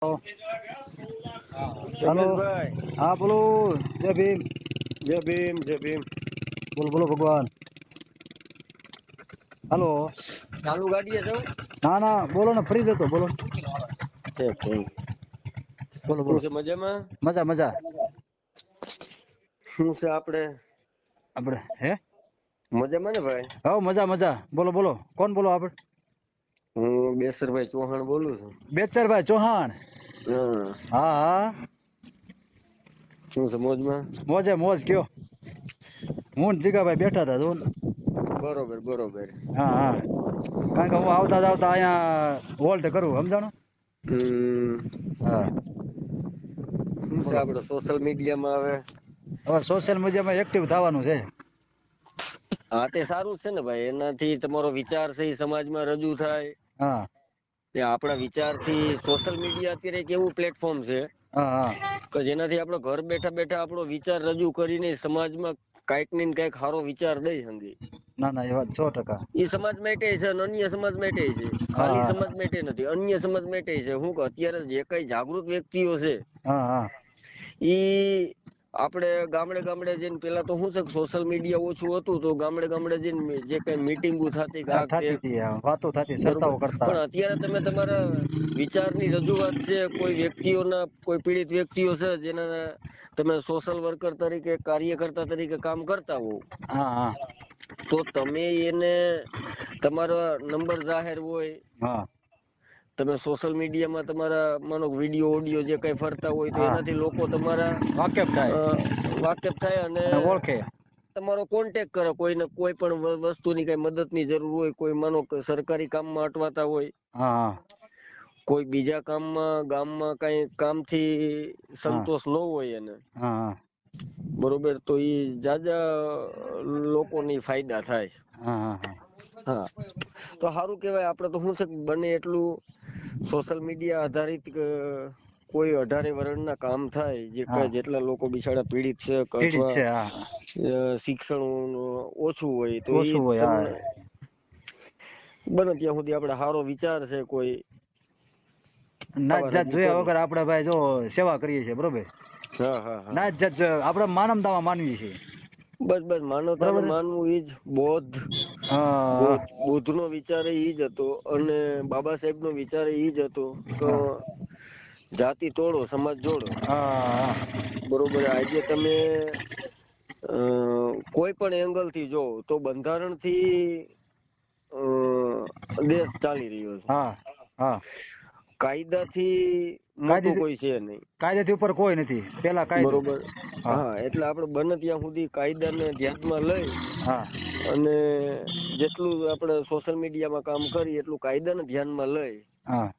હાલો. યોગેશભાઈ, હા બોલો. જય ભીમ. જય ભીમ જય ભીમ. બોલો બોલો ભગવાન. હાલો. ચાલુ ગાડીએ જાઉં. ના ના બોલો ને, ફ્રી જતો બોલો. ઠીક ઠીક. બોલો શું બોલો. છે મજામાં? મજા મજા. શું છે આપણે હે મજામાં ને ભાઈ? હવ મજા મજા. બોલો બોલો, કોણ બોલો આપણે? હું બેસરભાઈ ચૌહાણ બોલું છું. બેચરભાઈ ચૌહાણ. હા. હા હા. શું છે મોજમાં? મોજે મોજ કયો. હું ને જીગાભાઈ બેઠા હતા જો ને. બરોબર બરોબર. હા હા. કારણ કે હું આવતા જાવતા અહીંયા હોલ્ટ કરું, સમજાણો. હા શું છે બોલો. આપણે સોશિયલ મીડિયામાં હવે? હવે સોશિયલ મીડિયામાં એક્ટિવ થવાનું છે. હા તે સારું છે ને ભાઈ, એનાથી તમારો વિચાર છે એ સમાજમાં રજૂ થાય. હા તે આપણા વિચારથી સોશિયલ મીડિયા અત્યારે એક એવું પ્લેટફોર્મ છે હા હા કે જેનાથી આપણે ઘર બેઠા બેઠા આપણો વિચાર રજૂ કરીને સમાજમાં કાંઈક ને કાંઈક સારો વિચાર દઈ હંગી. ના ના એ વાત 100%. એ સમાજ માટે છે અને અન્ય સમાજ માટે છે. હા ખાલી હા સમાજ માટે નથી, અન્ય સમાજ માટે છે. હું કે અત્યારે જે કઈ જાગૃત વ્યક્તિઓ છે હા હા ઈ આપણે ગામડે ગામડે જઈને, પેલા તો શું છે સોશિયલ મીડિયા ઓછું હતું તો ગામડે ગામડે જઈને જે કઈ મીટિંગો થતી હા ગાક તે થતી હતી, વાતો થતી, બરોબર. ચર્ચાઓ કરતા. પણ અત્યારે તમે તમારા વિચારની રજૂઆત છે કોઈ વ્યક્તિઓના, કોઈ પીડિત વ્યક્તિઓ છે જેના તમે સોશિયલ વર્કર તરીકે, કાર્યકર્તા તરીકે કામ કરતા હો, હા હા તો તમે એને તમારા નંબર જાહેર હોય, હા તમે સોશિયલ મીડિયામાં તમારા માનો વિડીયો ઓડિયો જે કઈ ફરતા હોય તો હા એનાથી લોકો તમારા વાકેફ થાય વાકેફ થાય અને ઓળખે. તમારો કોન્ટેક કરે. કોઈને કોઈ પણ વસ્તુની કઈ મદદની જરૂર હોય, કોઈ માનો સરકારી કામમાં અટવાતા હોય, હા હા કોઈ બીજા કામમાં ગામમાં કઈ કામથી હા સંતોષ ન હોય એને, હા હા બરોબર, તો ઈ જાજા લોકોની ફાયદા થાય. હા હા હા હા તો સારું કેવાય. આપડે તો શું છે બને એટલું સોશિયલ મીડિયા આધારિત કોઈ 18 વર્ષના કામ થાય, જે હા જેટલા લોકો બિચારા પીડિત છે પીડિત અથવા છે. હા શિક્ષણ ઓછું હોય તો ઈ ઓછું હોય. તમને હા બને ત્યાં સુધી આપડે સારો વિચાર છે કોઈ નાત આવા જાત રજૂ જોયા કરે. વગર આપડે ભાઈ જો સેવા કરીએ છીએ, બરોબર. હા હા હા. નાત જાત આપડે માનવતામાં માનવી છે. બસ બસ માનવતાને બરોબર છે. માનવું ઈજ હા બૌદ્ધ નો વિચાર ઈ જ હતો અને બાબા સાહેબ નો વિચાર ઈ જ હતો કે હા જાતિ તોડો સમાજ જોડો. હા બરોબર. આજે તમે કોઈ પણ એંગલ થી જોવ તો બંધારણ થી દેશ ચાલી રહ્યો છે. હા હા કાયદાથી મોટું કાયદે કોઈ છે નહીં. કાયદાથી ઉપર કોઈ નથી. પેલા કાયદો. બરોબર. હા એટલે આપડે બને ત્યાં સુધી કાયદાને ધ્યાનમાં લઈ હા અને જેટલું આપડે સોશિયલ મીડિયામાં કામ કરીએ એટલું કાયદાને ધ્યાનમાં લઈ હા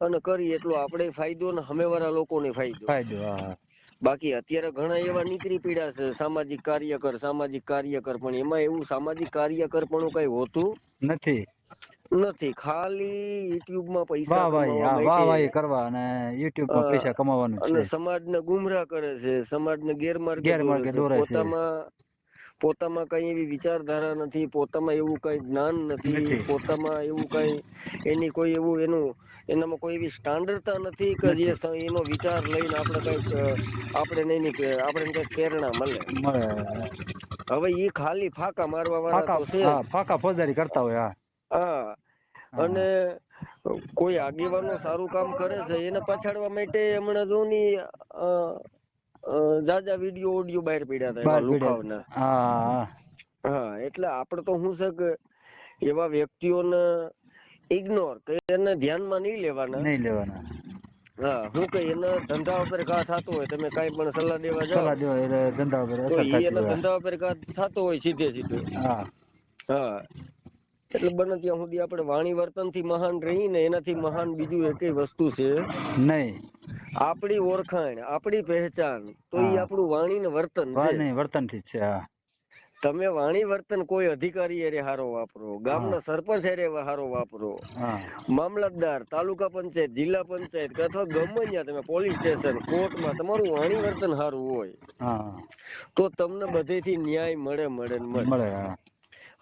અને કરી એટલો આપડે ફાયદો ને સામેવાળા લોકોને ફાયદો. હા બાકી અત્યારે ઘણા એવા નીકળી પડ્યા છે સામાજિક કાર્યકર, પણ એમાં એવું સામાજિક કાર્યકર પણ કઈ હોતું નથી. નથી. ખાલી યુટ્યુબમાં પૈસા વાહ ભાઈ, કમાવા હા વાહ માટે વાહ કરવા અને યુટ્યુબમાં પૈસા કમાવાનું અને છે. સમાજને ગુમરાહ કરે છે, સમાજને ગેરમાર્ગે દોરે છે. દોરે છે. પોતામાં કઈ એવી વિચારધારા નથી, પોતામાં એવું કઈ જ્ઞાન નથી, પોતામાં એવું કઈ એની કોઈ એવું એનામાં કોઈ એવી સ્ટાન્ડર્ડતા નથી કે જે નથી એનો વિચાર લઈને આપણે કઈક આપણે કઈક પ્રેરણા મળે. હવે ઈ ખાલી ફાકા મારવા વાળા ફાકા, તો છે હા જ. ફાકા ફોજદારી કરતા હોય. હા હા અને કોઈ આગેવાનો સારું કામ કરે છે એને પછાડવા માટે હમણાં જો ની જાજા વિડીયો ઓડિયો બહાર પડ્યા હતા એવા બહાર પીડ્યા. લુખાવના. હા હા એટલે આપડે તો શું છે કે એવા વ્યક્તિઓને ઇગ્નોર કે એને ધ્યાનમાં નહી લેવાના. નહીં લેવાના. હા હું કઈ એના ધંધા ઉપર ઘા થતું હોય, તમે કઈ પણ સલાહ દેવા જાવ સલાહ દેવા એટલે ધંધા ઉપર તો અસર એ થતી એના હોય. ધંધા ઉપર ઘા થતો હોય સીધે સીધો. હા હા એટલે બને ત્યાં સુધી આપણે વાણી વર્તન થી મહાન રહી ને એનાથી મહાન બીજું એકય વસ્તુ છે નહીં. આપણી ઓળખાણ, આપણી પહેચાન તો ઈ હા આપણું વાણી ને વર્તન છે. નહીં વર્તનથી જ છે. હા તમે વાણી વર્તન કોઈ અધિકારી હારે હારો વાપરો, હા ગામના સરપંચ હારે હારો વાપરો, હા મામલતદાર, તાલુકા પંચાયત, જિલ્લા પંચાયત અથવા ગમે ત્યાં તમે પોલીસ સ્ટેશન, કોર્ટમાં તમારું વાણી વર્તન સારું હોય હા તો તમને બધેથી ન્યાય મળે ને મળે. મળે. હા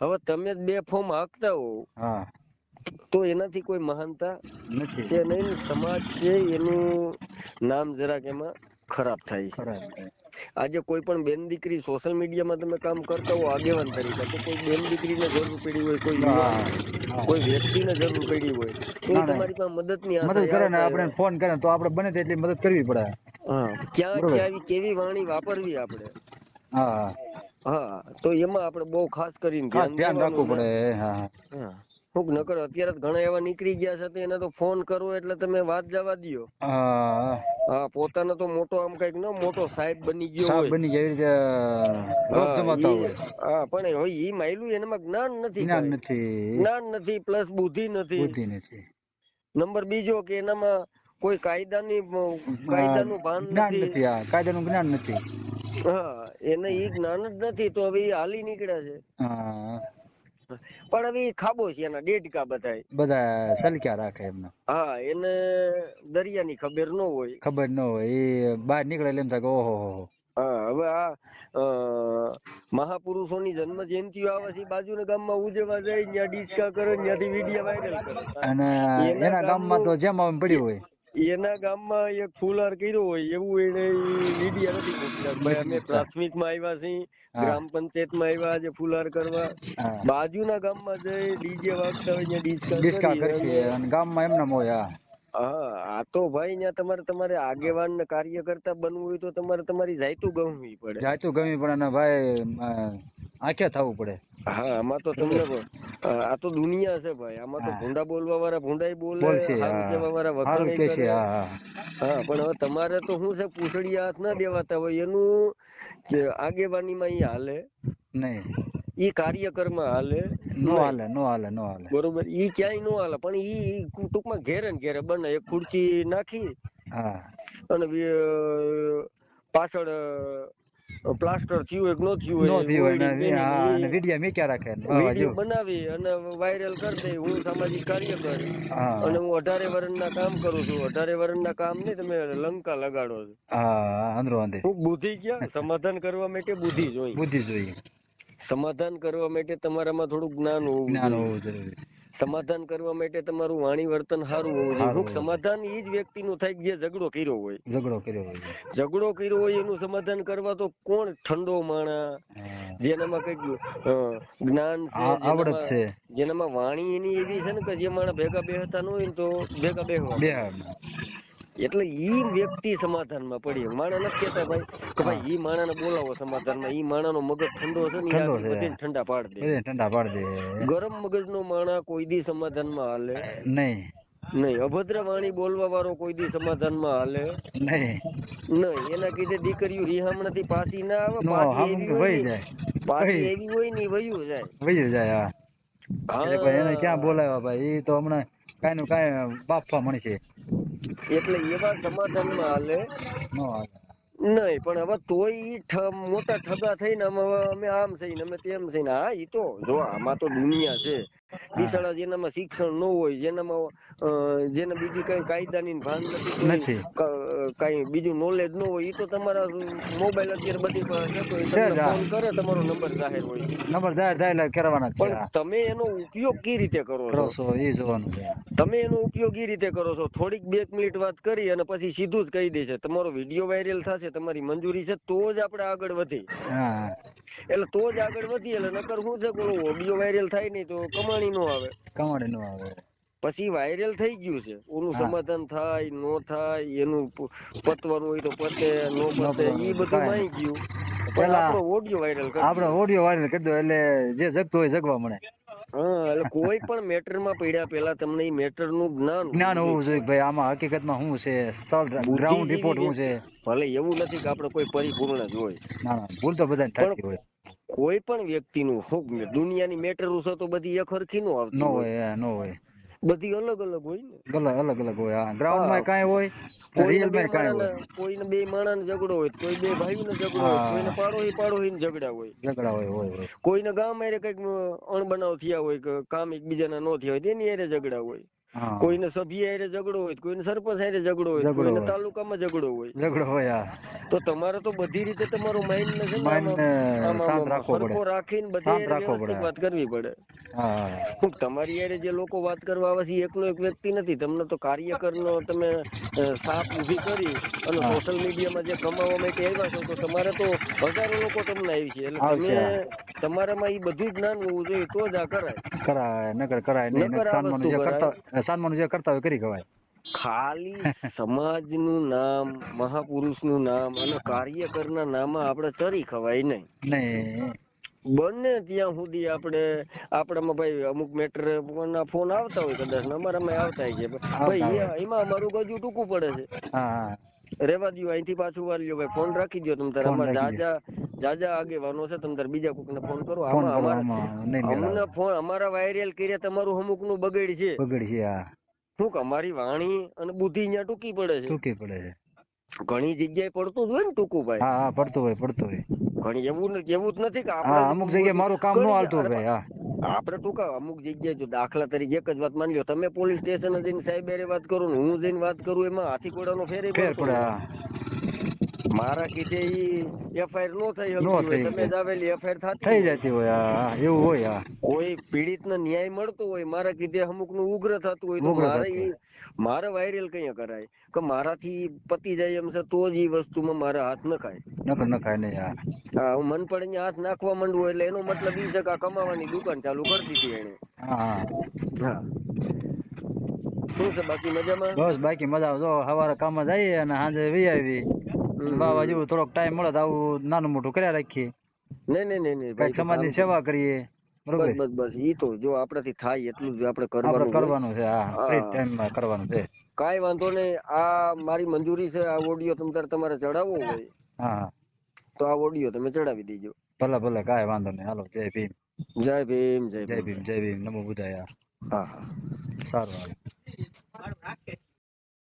હવે તમે જ બે ફોર્મ હાંકતા હો હા તો એનાથી કોઈ મહાનતા નથી. છે નહીં. સમાજ છે એનું નામ જરાક એમાં ખરાબ થાય છે. ખરાબ થાય. આજે કોઈ પણ બેન દીકરી સોશિયલ મીડિયામાં તમે કામ કરતા હો આગેવાન તરીકે, તો કોઈ બેન દીકરીને જરૂર પડી હોય, કોઈ યુવાન કોઈ વ્યક્તિને જરૂર પડી હોય, તો એ તમારી પાસે મદદની મદદ આશાએ કરે ને, આવતા હોય. આપણે ફોન કરે તો આપણે બને તેટલી મદદ કરવી પડે. હા, ક્યાં બરોબર. ક્યાં કેવી વાણી વાપરવી આપણે. હા હા, તો એમાં આપણે બહુ ખાસ કરીને ખાસ ધ્યાન ધ્યાન દેવાનું રાખવું ને. પડે. હા હા, હું નકર અત્યારે તો ઘણા એવા નીકળી ગયા છે, તો એને તો ફોન કરવો એટલે તમે વાત જવા દ્યો. હા, હા, પોતાનો તો મોટો આમ કઈક ન મોટો સાહેબ બની ગયો સાપ હોય. બની જાય એવી રીતે રોપ હા, જમાતા હોય. હા, પણ હવે ઈ માયલું એનામાં જ્ઞાન નથી, જ્ઞાન કઈ નથી. જ્ઞાન નથી, પ્લસ બુદ્ધિ નથી. બુદ્ધિ નથી. નંબર બીજો કે એનામાં કોઈ કાયદાનું ભાન જ્ઞાન નથી. નથી. આ કાયદાનું જ્ઞાન નથી. હા, એને ઈ જ્ઞાન જ નથી, તો હવે હાલી નીકળ્યા છે. હા, પણ હવે ખાબોચિયાના દેડકા બધા સલક્યા રાખે એમને. હા, એને દરિયાની ખબર ન હોય. ખબર ન હોય, એ બહાર નીકળે એટલે એમ થાય કે ઓહો. હા, હવે આ મહાપુરુષોની જન્મ જયંતિઓ આવે છે, બાજુના ગામમાં ઉજવવા જાય, ત્યાં ડિસ્કા કરે, ત્યાંથી વિડીયો વાયરલ કરે. અને એના ગામમાં તો જેમ આમ પડ્યું હોય. એના ગામમાં એક ફૂલહાર કર્યો હોય એવું એને વિડીયો નથી મૂકતા. ભાઈ અમે પ્રાથમિકમાં આવ્યા છીએ, ગ્રામ પંચાયતમાં આવ્યા આજે ફૂલહાર કરવા. બાજુના ગામમાં જઈ ડીજે વાગતા હોય ત્યાં ડિસ્કા કરી કરશે અને ગામમાં એમના હોય. હા, આ તો ભાઈ ત્યાં તમારે આગેવાન ને કાર્યકર્તા બનવું હોય તો તમારી જાયતું ગમવી પડે. જાયતું ગમવી પડે ને ભાઈ આંખે થવું પડે. હા, આમાં તો તમને આ તો દુનિયા છે ભાઈ. આમાં તો ભૂંડા બોલવા વાળા ભૂંડાઈ બોલે, બોલશે. હારું કેવા વાળા સારું વખાણાઈ કે છે. કરે. હા, પણ હવે તમારે તો શું છે, પૂછડી હાથ ના દેવાતા હોય, એનું આગેવાનીમાં ઈ હાલે નહીં, ઈ કાર્યકરમાં હાલે નો નહીં. હાલે, નો હાલે, નો હાલે. બરોબર, ઈ ક્યાંય નો હાલે. પણ ઈ ટૂંકમાં ઘેરે ને ઘેરે બને એક ખુરચી નાખી અને પાછળ પ્લાસ્ટર થયું એક નો થયું નો હોય થયું ઓયડી બેની ને અને વિડિયા મેક્યા રાખે વિડીયો બનાવી અને વાયરલ કરી દે. હું સામાજિક કાર્યકર અને હું 18 વર્ષના કામ કરું છું. 18 વર્ષના કામ ને તમે લંકા લગાડો છો. અંદરો અંદર હું બુદ્ધિ ક્યાં? સમાધાન કરવા માટે બુદ્ધિ જોઈએ. બુદ્ધિ જોઈએ. સમાધાન કરવા માટે તમારામાં થોડું જ્ઞાન હોવું જોઈએ. જરૂરી. સમાધાન કરવા માટે તમારું વાણી વર્તન સારું હોવું જોઈએ. હું સમાધાન એ જ વ્યક્તિનું થાય જે ઝઘડો કર્યો હોય. ઝઘડો કર્યો હોય એનું સમાધાન કરવા તો કોણ? ઠંડો માણા, જેનામાં કઈક જ્ઞાન છે, જેનામાં વાણી એની એવી છે ને કે જે માણસ ભેગા બેહતા ન હોય ને તો ભેગા બેહવા. એટલે ઈ વ્યક્તિ સમાધાનમાં પડી. માણસ નથી કેતા ભાઈ કે ભાઈ ઈ માણસ ને બોલાવો સમાધાનમાં. ઈ માણસ નો મગજ ઠંડો છે ને આગળ બધીને ઠંડા પાડી દે. ગરમ મગજ નો માણસ કોઈ દી સમાધાનમાં હાલે નહીં. અભદ્ર વાણી બોલવા વાળો કોઈ દી સમાધાનમાં હાલે નહીં. એના કીધે દીકરીઓ રિહામણ થી પાછી ના આવે. પાછી એવી હોય ને વયું જાય. એને ક્યાં બોલાવ્યા ભાઈ? એ તો હમણાં કઈ નું કઈ બાફવા મળશે. એટલે એવા સમાધાનમાં હાલે નહીં. પણ હવે તોય મોટા ઠગા થઈને અમે આમ થઈને અમે તેમ થઈને. હા, ઈ તો જો આમાં તો દુનિયા છે. બિસાડા જેનામાં શિક્ષણ ન હોય, જેને બીજી કઈ કાયદાની ભાન નથી, કોઈ કઈ બીજું નોલેજ ન હોય, ઈ તો તમારા મોબાઈલ અત્યારે બધી પાસે તો તમને ફોન કરે, તમારો નંબર જાહેર હોય. નંબર જાહેર કરવાના છે. પણ તમે એનો ઉપયોગ કઈ રીતે કરો છો એ જોવાનું છે. તમે એનો ઉપયોગ એ રીતે કરો છો. થોડીક 2 મિનિટ વાત કરી અને પછી સીધું જ કહી દે છે તમારો વિડીયો વાયરલ થશે, તમારી મંજૂરી છે તો જ આપણે આગળ વધી. એટલે તો જ આગળ વધી. એટલે નકર શું છે, પેલો ઓડિયો વાયરલ થાય નહીં તો કમાણી નો આવે. પછી વાયરલ થઈ ગયું છે, ઓનું સમાધાન થાય નો થાય, એનું પતવાનું હોય તો પતે, નો પતે, ઈ બધું માઈ ગયું. પણ આપણો ઓડિયો વાયરલ કરી દો એટલે જે જગતું હોય જગવા મળે. હા, એટલે કોઈ પણ મેટર માં પડ્યા પેલા તમને એ મેટર નું જ્ઞાન હોવું જોઈએ. ભાઈ આમાં હકીકતમાં શું છે, સ્થળ ગ્રાઉન્ડ રિપોર્ટ શું છે. ભલે એવું નથી કે આપણે કોઈ પરિપૂર્ણ જ હોય. ભૂલ તો બધાને થતી હોય. કોઈ પણ વ્યક્તિનું દુનિયાની મેટરો છે તો બધી એક હરખી નો આવતી હોય. બધી અલગ અલગ હોય ને. અલગ અલગ હોય. ગ્રાઉન્ડ માં કઈ હોય, કોઈને 2 માણસ ઝઘડો હોય, કોઈ 2 ભાઈઓ ને ઝઘડો હોય, કોઈને પાડોશી ને ઝઘડા હોય. કોઈને ગામ હારે કઈક અણબનાવ થયા હોય કે કામ એકબીજાના નો થયા હોય તેની હારે ઝઘડા હોય. કોઈને સભ્ય હારે ઝઘડો હોય, કોઈને સરપંચ હારે ઝઘડો હોય, કોઈને તાલુકામાં ઝઘડો હોય, તો તમારે તો બધી રીતે તમારું માઇન્ડ ને છે ને આમ સરખો રાખીને બધી વ્યવસ્થિત વાત કરવી પડે. તમારી હારે જે લોકો વાત કરવા આવે છે એકનો એક વ્યક્તિ નથી, તમને તો કાર્યકરનો તમે સાપ ઉભી કરી અને સોશિયલ મીડિયામાં જે કમાવા માટે આવ્યા છો, તો તમારે તો હજારો લોકો તમને આવી છે, એટલે તમે તમારામાં એ બધું જ્ઞાન હોવું જોઈએ તો જ આ કરાય. નકર કરાય નહીં. નકર આ વસ્તુ કરાય. સાનમાનું જે કરતા હોય કરી ખવાય. ખાલી સમાજનું નામ, મહાપુરુષનું નામ અને કાર્યકરના નામ આપણે ચરી ખવાય નહીં. બને ત્યાં સુધી આપણામાં ભાઈ અમુક મેટર ના ફોન આવતા હોય, કદાચ અમારામાં આવતા છે ભાઈ, એમાં અમારું ગજુ ટૂંકું પડે છે. રેવા દો, અહીંથી પાછું વાળ્યો ભાઈ, ફોન રાખી દો તમ તારે. આમાં જાજા આગેવાનો છે, તમ તારે બીજા કોકને ફોન કરો. આમાં અમને ફોન અમારા વાયરલ કર્યા, તમારું અમુક નું બગડ છે. શું કે અમારી વાણી અને બુદ્ધિ અહીંયા ટૂંકી પડે છે. ઘણી જગ્યાએ પડતું જ હોય ને ટૂંકું ભાઈ. પડતું હોય. ઘણી એવું જ નથી કે આપણે અમુક જગ્યાએ મારું કામ ન હાલતું ભાઈ. આપણે ટૂંકા અમુક જગ્યાએ જો દાખલા તરીકે એક જ વાત માની લો, તમે પોલીસ સ્ટેશન જઈને સાહેબ વાત કરો ને હું જઈને વાત કરું, એમાં હાથી ઘોડાનો ફેર પડે. મારા કીધે એફઆઈઆર નો થઈ હોય, તમે જ આવેલી એફઆઈઆર થઈ જતી હોય. એવું હોય. કોઈ પીડિત ને ન્યાય મળતો હોય, મારા કીધે અમુક નું ઉગ્ર થતું હોય, તો મારે વાયરલ કઈ કરાય કે મારાથી પતી જાય એમ છે, તો જ એ વસ્તુમાં મારા હાથ નખાય. હા, હું મન પડે હાથ નાખવા માંડવું એટલે એનો મતલબ ઈ છે કે આ કમાવાની દુકાન ચાલુ કરી દીધી એને. હા, શું છે બાકી મજામાં? બસ બાકી મજા. જો સવારે કામ જઈએ અને સાંજે વી આવી બાબા જેવું થોડોક ટાઈમ મળે તો આવું નાનું મોટું કર્યા રાખીએ. નહીં સમાજની સેવા કરીએ. બસ ઈ તો જો આપણાથી થાય એટલું જ આપણે કરવાનું છે. ફ્રી ટાઈમમાં કરવાનું છે. કાઈ વાંધો નહીં. આ મારી મંજૂરી છે. આ ઓડિયો તમારે ચડાવવો હોય તો આ ઓડિયો તમે ચડાવી દેજો. ભલે કાંઈ વાંધો નહીં. હાલો, જય ભીમ. જય ભીમ. જય ભીમ. નમો બુદ્ધાય. હા, સારું.